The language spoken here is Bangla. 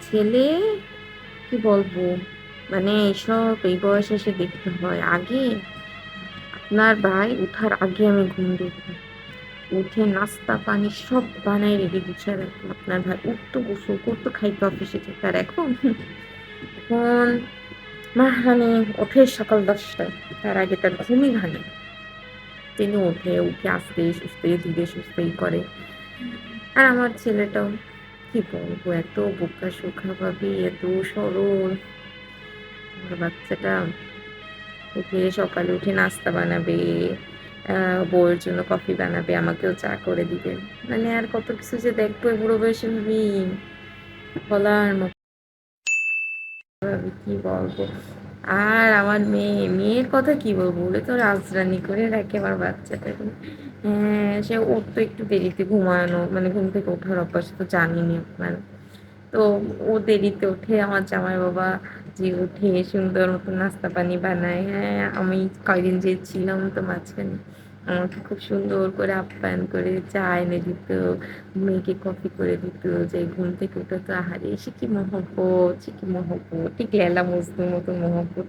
ছেলে কি বলবো, মানে এইসব এই বয়সে এসে দেখতে হয়। আগে আপনার ভাই উঠার আগে আমি ঘুম দিতাম, উঠে নাস্তা পানি সব বানাই রেডি গুছিয়ে রাখতাম। আপনার ভাই উঠতো, গোসল করতো, খাইতো, অফিসে যেত। আর এখন এখন মানে ওঠে সকাল 10টায়, তার আগে তার ঘুমই ভাঙে না। তিনি উঠে আস্তে সুস্তে ধীরে সুস্থেই করে। আর আমার ছেলেটাও কি বলবো, এত বোকা শোখা ভাবি, এত সরল। আমার বাচ্চাটা সকালে উঠে নাস্তা বানাবে, বউয়ের জন্য কফি বানাবে, আমাকেও চা করে দিবে। মানে আর কত কিছু যে দেখবো এই বুড়ো বয়সে ভাবি, বলার মতো ভাবি, কি বলবো। আর আমার মেয়ের কথা কি বলবো, বলে তো রাজরানি করে রাখে আমার বাচ্চাটাকে। হ্যাঁ, সে ওর তো একটু দেরিতে ঘুমানো, মানে ঘুম থেকে ওঠার অভ্যাস তো জানিনি আপনার। তো ও দেরিতে ওঠে, আমার জামাই বাবা যে উঠে সুন্দর মতো নাস্তা পানি বানায়। হ্যাঁ, আমি কয়দিন যে ছিলাম তো মাঝখানে, আমাকে খুব সুন্দর করে আপ্যায়ন করে চা এনে দিত, মেয়েকে কফি করে দিত, যে ঘুম থেকে উঠে তো আহারে সে কি মহব্বত, সে কি মহব্বত, ঠিক লেলা মজনুর মতো মহব্বত।